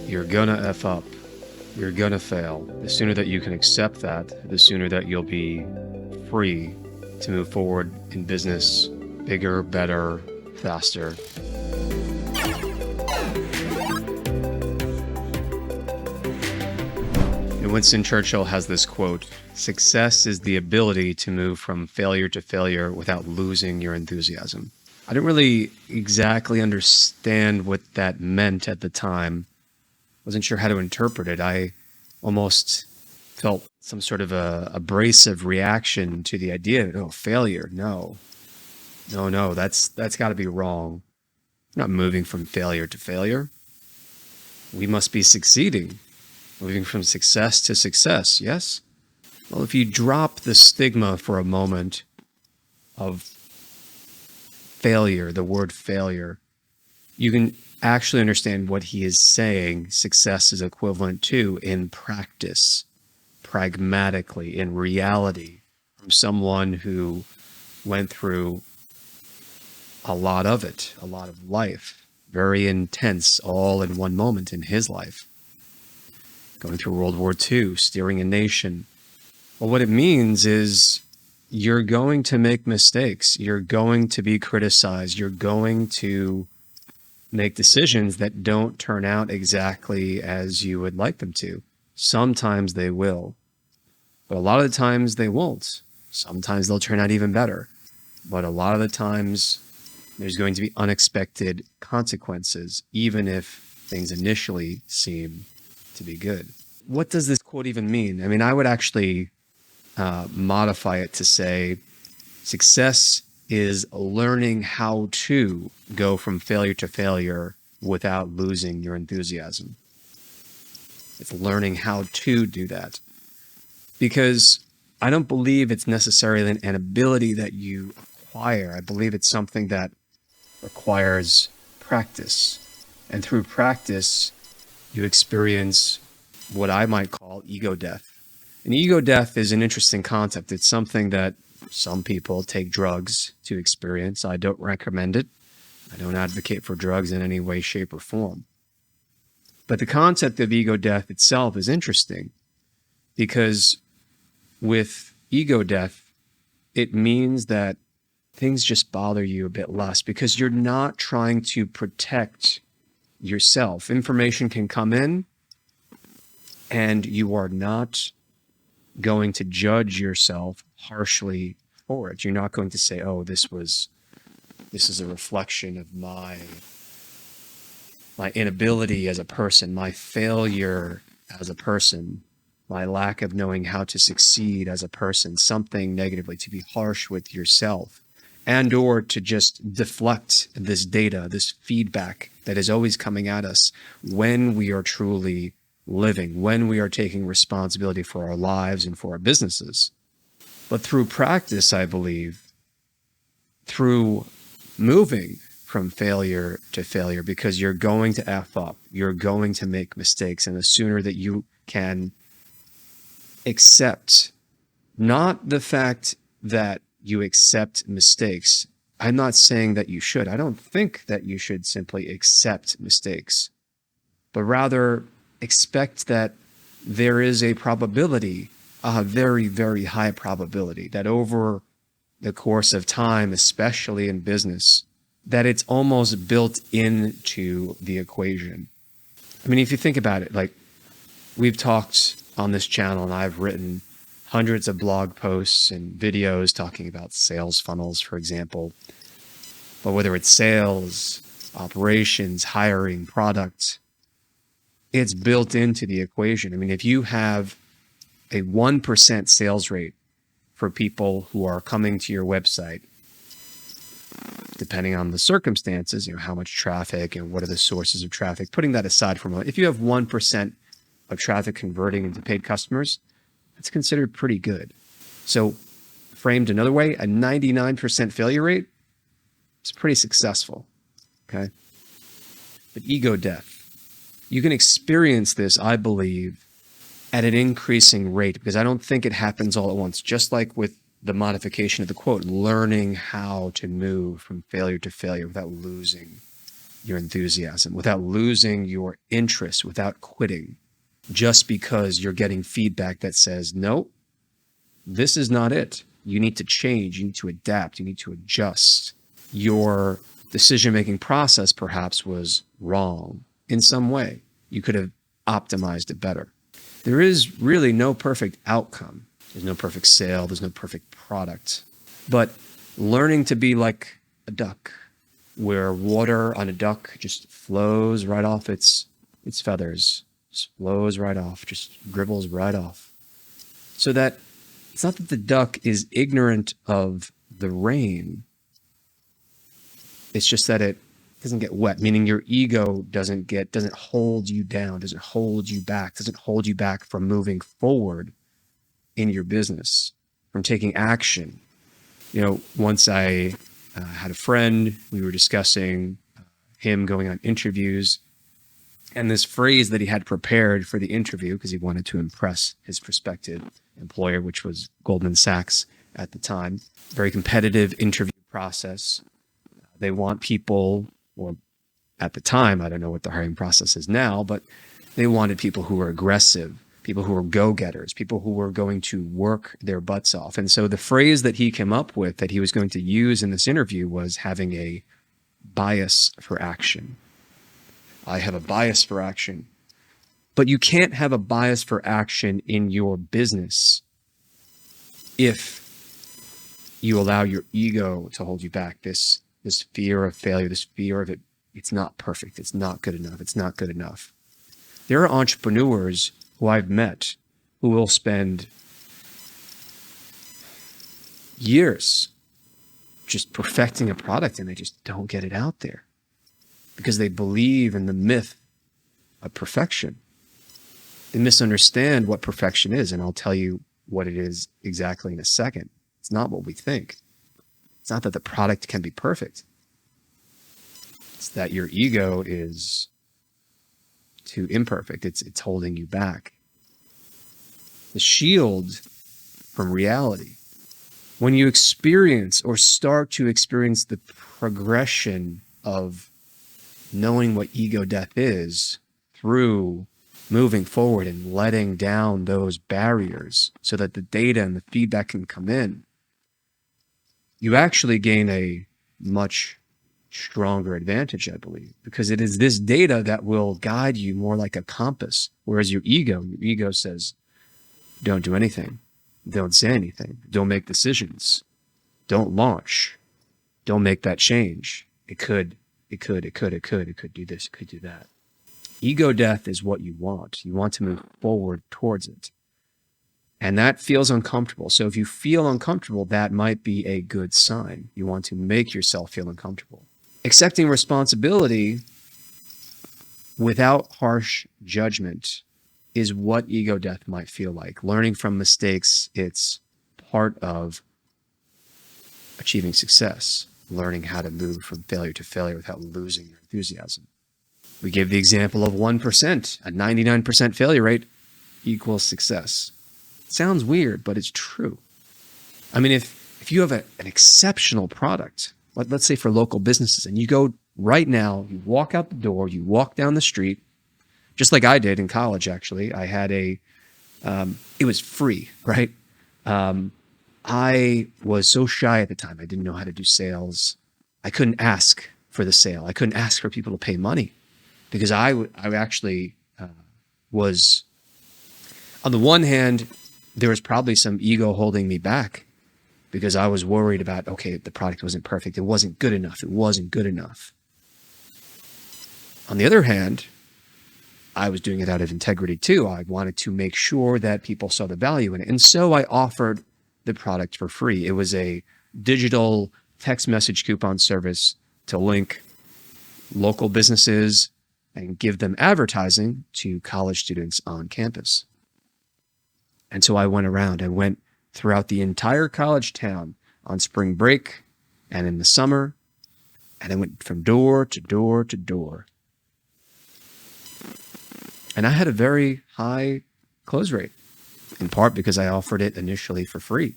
You're gonna F up. You're gonna fail. The sooner that you can accept that, the sooner that you'll be free to move forward in business, bigger, better, faster. And Winston Churchill has this quote, "Success is the ability to move from failure to failure without losing your enthusiasm." I didn't really exactly understand what that meant at the time. Wasn't sure how to interpret it. I almost felt some sort of a abrasive reaction to the idea of, oh, failure. No, that's got to be wrong. We're not moving from failure to failure. We must be succeeding, moving from success to success. Yes? Well, if you drop the stigma for a moment of failure, the word failure, you can actually understand what he is saying success is equivalent to in practice, pragmatically, in reality, from someone who went through a lot of it, a lot of life, very intense, all in one moment in his life. Going through World War II, steering a nation. Well, what it means is you're going to make mistakes. You're going to be criticized. You're going to make decisions that don't turn out exactly as you would like them to. Sometimes they will, but a lot of the times they won't. Sometimes they'll turn out even better, but a lot of the times there's going to be unexpected consequences, even if things initially seem to be good. What does this quote even mean? I mean, I would actually modify it to say success is learning how to go from failure to failure without losing your enthusiasm. It's learning how to do that. Because I don't believe it's necessarily an ability that you acquire. I believe it's something that requires practice. And through practice, you experience what I might call ego death. And ego death is an interesting concept. It's something that some people take drugs to experience. I don't recommend it. I don't advocate for drugs in any way, shape, or form. But the concept of ego death itself is interesting because with ego death, it means that things just bother you a bit less because you're not trying to protect yourself. Information can come in and you are not going to judge yourself harshly for it. You're not going to say, oh, this is a reflection of my inability as a person, my failure as a person, my lack of knowing how to succeed as a person, something negatively, to be harsh with yourself, and or to just deflect this data, this feedback that is always coming at us when we are truly living, when we are taking responsibility for our lives and for our businesses. But through practice, I believe, through moving from failure to failure, because you're going to F up, you're going to make mistakes, and the sooner that you can accept, not the fact that you accept mistakes. I'm not saying that you should. I don't think that you should simply accept mistakes, but rather expect that there is a probability, a very, very high probability, that over the course of time, especially in business, that it's almost built into the equation. I mean, if you think about it, like we've talked on this channel and I've written hundreds of blog posts and videos talking about sales funnels, for example. But whether it's sales, operations, hiring, product, it's built into the equation. I mean, if you have a 1% sales rate for people who are coming to your website, depending on the circumstances, how much traffic and what are the sources of traffic, putting that aside for a moment, if you have 1% of traffic converting into paid customers, that's considered pretty good. So framed another way, a 99% failure rate is pretty successful, okay? But ego death, you can experience this, I believe, at an increasing rate, because I don't think it happens all at once. Just like with the modification of the quote, learning how to move from failure to failure without losing your enthusiasm, without losing your interest, without quitting, just because you're getting feedback that says, no, this is not it. You need to change. You need to adapt. You need to adjust. Your decision-making process perhaps was wrong in some way. You could have optimized it better. There is really no perfect outcome. There's no perfect sale. There's no perfect product. But learning to be like a duck, where water on a duck just flows right off its feathers, just flows right off, just dribbles right off. So that it's not that the duck is ignorant of the rain. It's just that it doesn't get wet, meaning your ego doesn't hold you down, doesn't hold you back, doesn't hold you back from moving forward in your business, from taking action. You know, once I had a friend, we were discussing him going on interviews, and this phrase that he had prepared for the interview, because he wanted to impress his prospective employer, which was Goldman Sachs at the time. Very competitive interview process. They want people, or at the time, I don't know what the hiring process is now, but they wanted people who were aggressive, people who were go-getters, people who were going to work their butts off. And so the phrase that he came up with that he was going to use in this interview was having a bias for action. I have a bias for action. But you can't have a bias for action in your business if you allow your ego to hold you back. This fear of failure, this fear of it's not perfect, it's not good enough, it's not good enough. There are entrepreneurs who I've met who will spend years just perfecting a product and they just don't get it out there because they believe in the myth of perfection. They misunderstand what perfection is, and I'll tell you what it is exactly in a second. It's not what we think. It's not that the product can be perfect. It's that your ego is too imperfect. It's holding you back. The shield from reality. When you experience or start to experience the progression of knowing what ego death is through moving forward and letting down those barriers so that the data and the feedback can come in, you actually gain a much stronger advantage, I believe, because it is this data that will guide you more like a compass, whereas your ego says, don't do anything, don't say anything, don't make decisions, don't launch, don't make that change. It could do this, it could do that. Ego death is what you want. You want to move forward towards it. And that feels uncomfortable. So if you feel uncomfortable, that might be a good sign. You want to make yourself feel uncomfortable. Accepting responsibility without harsh judgment is what ego death might feel like. Learning from mistakes, it's part of achieving success. Learning how to move from failure to failure without losing your enthusiasm. We gave the example of 1%, a 99% failure rate equals success. It sounds weird, but it's true. I mean, if you have an exceptional product, let's say for local businesses, and you go right now, you walk out the door, you walk down the street, just like I did in college, actually. I had it was free, right? I was so shy at the time. I didn't know how to do sales. I couldn't ask for the sale. I couldn't ask for people to pay money because I actually was, on the one hand, there was probably some ego holding me back because I was worried about, okay, the product wasn't perfect. It wasn't good enough. It wasn't good enough. On the other hand, I was doing it out of integrity too. I wanted to make sure that people saw the value in it. And so I offered the product for free. It was a digital text message coupon service to link local businesses and give them advertising to college students on campus. And so I went around. I went throughout the entire college town on spring break and in the summer, and I went from door to door to door. And I had a very high close rate, in part because I offered it initially for free.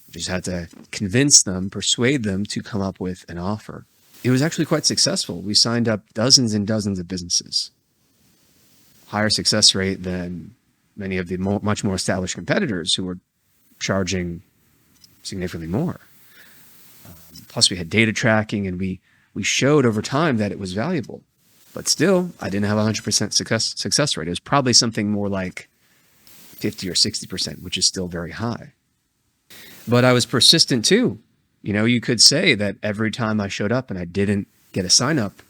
I just had to convince them, persuade them to come up with an offer. it was actually quite successful. We signed up dozens and dozens of businesses, higher success rate than many of the much more established competitors who were charging significantly more. Plus, we had data tracking, and we showed over time that it was valuable. But still, I didn't have a 100% success rate. It was probably something more like 50 or 60%, which is still very high. But I was persistent too. You could say that every time I showed up and I didn't get a sign up,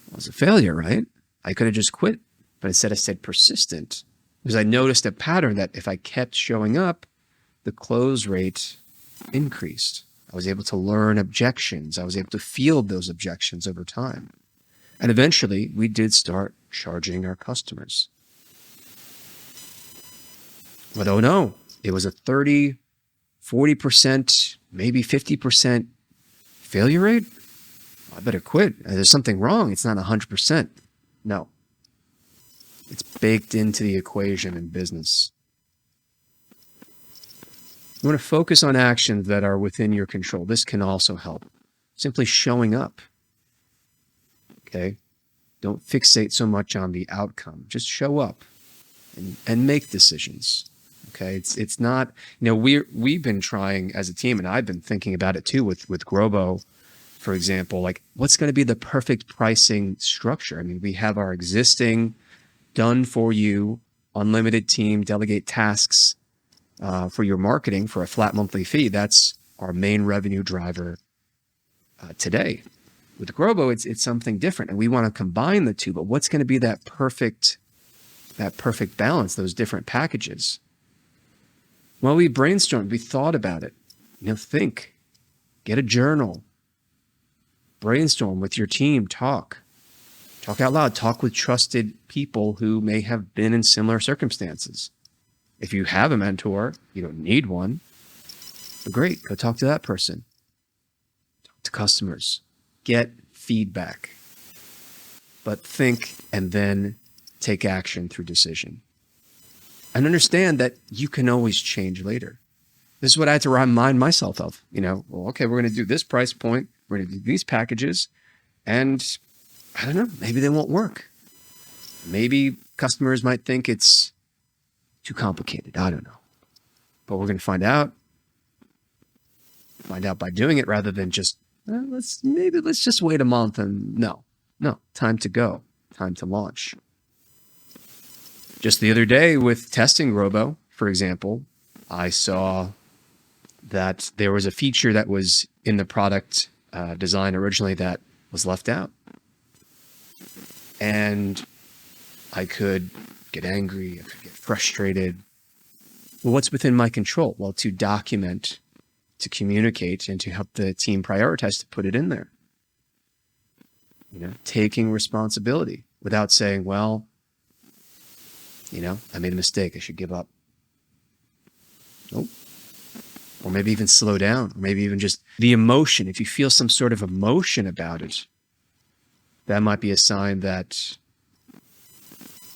it was a failure, right? I could have just quit. But instead I stayed persistent because I noticed a pattern that if I kept showing up, the close rate increased. I was able to learn objections. I was able to field those objections over time. And eventually we did start charging our customers. But oh no, it was a 30, 40%, maybe 50% failure rate. I better quit. There's something wrong. It's not 100%. No. It's baked into the equation in business. You want to focus on actions that are within your control. This can also help. Simply showing up. Okay? Don't fixate so much on the outcome. Just show up and make decisions. Okay? It's not, we've been trying as a team, and I've been thinking about it too with Grobo, for example, like what's going to be the perfect pricing structure? I mean, we have our existing done for you, unlimited team, delegate tasks for your marketing for a flat monthly fee. That's our main revenue driver today. With Grobo, it's something different, and we want to combine the two. But what's going to be that perfect balance? Those different packages. Well, we brainstormed. We thought about it. Think. Get a journal. Brainstorm with your team. Talk out loud. Talk with trusted people who may have been in similar circumstances. If you have a mentor, you don't need one. Great, go talk to that person. Talk to customers. Get feedback. But think and then take action through decision. And understand that you can always change later. This is what I had to remind myself of. Okay, we're going to do this price point. We're going to do these packages. And I don't know, maybe they won't work. Maybe customers might think it's too complicated. I don't know. But we're going to find out by doing it rather than just, let's just wait a month and no, time to go, time to launch. Just the other day with testing Robo, for example, I saw that there was a feature that was in the product design originally that was left out. And I could get angry, I could get frustrated. Well, what's within my control? Well, to document, to communicate, and to help the team prioritize to put it in there. Taking responsibility without saying, well, I made a mistake, I should give up. Nope. Or maybe even slow down, or maybe even just the emotion. If you feel some sort of emotion about it, that might be a sign that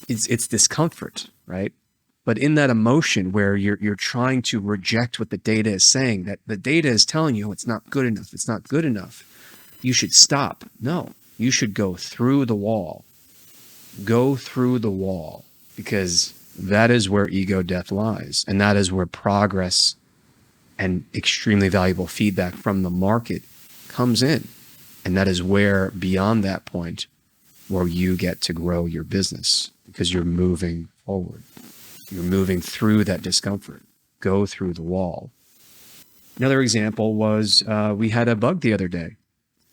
it's discomfort, right? But in that emotion where you're trying to reject what the data is saying, that the data is telling you it's not good enough, it's not good enough, you should stop. No, you should go through the wall. Go through the wall, because that is where ego death lies. And that is where progress and extremely valuable feedback from the market comes in. And that is where, beyond that point, where you get to grow your business, because you're moving forward. You're moving through that discomfort. Go through the wall. Another example was we had a bug the other day.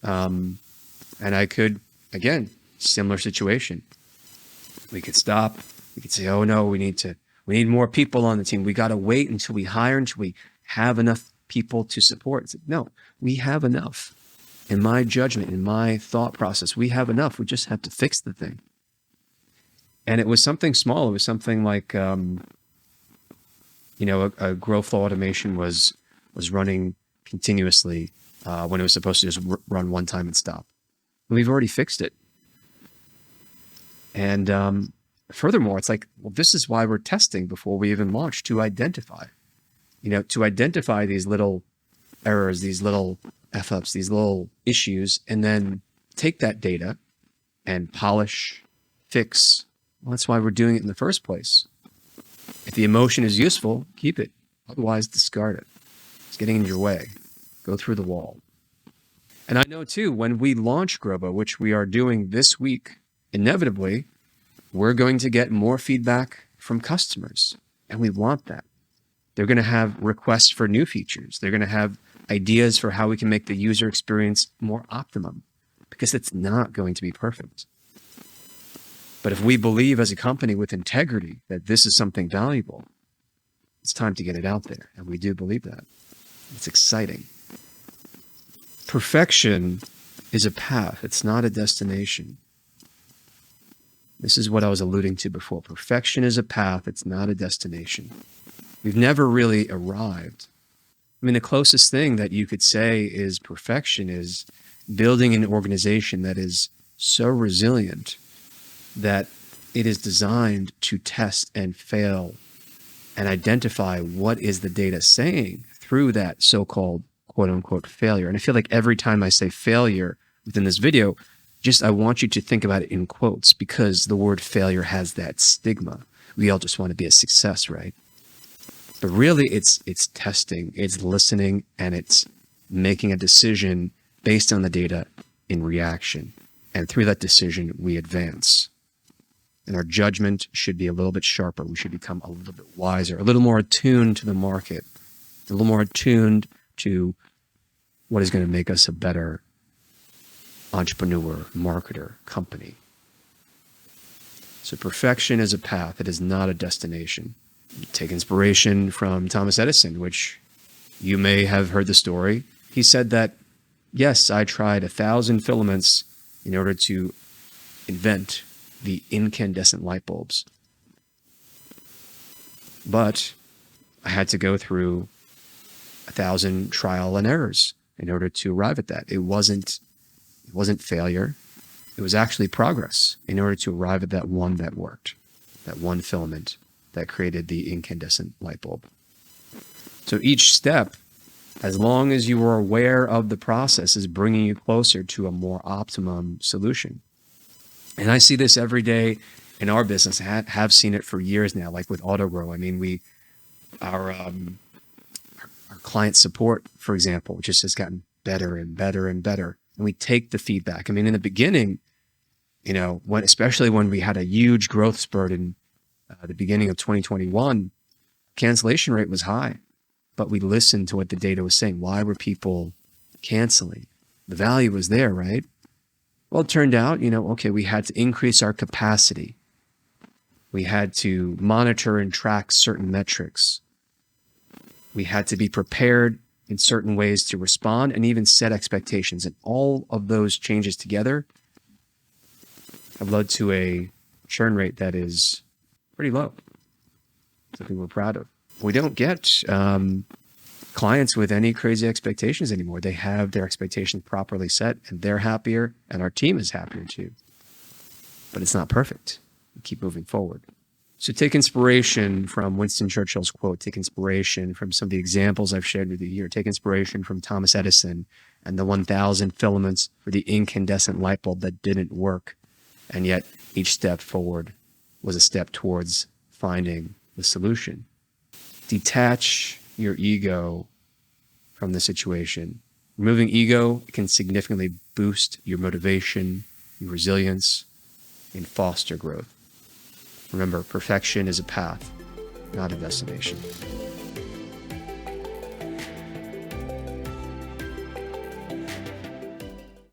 And I could, again, similar situation. We could stop. We could say, oh no, we need more people on the team. We got to wait until we hire, until we have enough people to support. It's like, no, we have enough. In my judgment, in my thought process, we have enough. We just have to fix the thing. And it was something small. It was something like, a grow flow automation was running continuously when it was supposed to just run one time and stop. And we've already fixed it. And furthermore, it's like, well, this is why we're testing before we even launch, to identify these little errors, these little F-ups, these little issues, and then take that data and polish, fix. Well, that's why we're doing it in the first place. If the emotion is useful, keep it. Otherwise, discard it. It's getting in your way. Go through the wall. And I know too, when we launch Grobo, which we are doing this week, inevitably, we're going to get more feedback from customers. And we want that. They're going to have requests for new features. They're going to have ideas for how we can make the user experience more optimum, because it's not going to be perfect. But if we believe as a company with integrity that this is something valuable, it's time to get it out there. And we do believe that. It's exciting. Perfection is a path. It's not a destination. This is what I was alluding to before. Perfection is a path. It's not a destination. We've never really arrived. I mean, the closest thing that you could say is perfection is building an organization that is so resilient that it is designed to test and fail and identify what is the data saying through that so-called quote-unquote failure. And I feel like every time I say failure within this video, I want you to think about it in quotes, because the word failure has that stigma. We all just want to be a success, right? But really, it's testing, it's listening, and it's making a decision based on the data in reaction. And through that decision, we advance. And our judgment should be a little bit sharper. We should become a little bit wiser, a little more attuned to the market, a little more attuned to what is going to make us a better entrepreneur, marketer, company. So perfection is a path. It is not a destination. Take inspiration from Thomas Edison, which you may have heard the story. He said that, yes, I tried 1,000 filaments in order to invent the incandescent light bulbs. But I had to go through 1,000 trial and errors in order to arrive at that. It wasn't failure. It was actually progress in order to arrive at that one that worked, that one filament that created the incandescent light bulb. So each step, as long as you are aware of the process, is bringing you closer to a more optimum solution. And I see this every day in our business. I have seen it for years now, like with AutoGrow. I mean, our client support, for example, just has gotten better and better and better. And we take the feedback. I mean, in the beginning, especially when we had a huge growth spurt in the beginning of 2021, cancellation rate was high, but we listened to what the data was saying. Why were people canceling? The value was there, right? Well, it turned out, okay, we had to increase our capacity. We had to monitor and track certain metrics. We had to be prepared in certain ways to respond and even set expectations. And all of those changes together have led to a churn rate that is pretty low. Something we're proud of. We don't get clients with any crazy expectations anymore. They have their expectations properly set, and they're happier, and our team is happier too. But it's not perfect. We keep moving forward. So take inspiration from Winston Churchill's quote. Take inspiration from some of the examples I've shared with you here. Take inspiration from Thomas Edison and the 1,000 filaments for the incandescent light bulb that didn't work. And yet each step forward was a step towards finding the solution. Detach your ego from the situation. Removing ego can significantly boost your motivation, your resilience, and foster growth. Remember, perfection is a path, not a destination.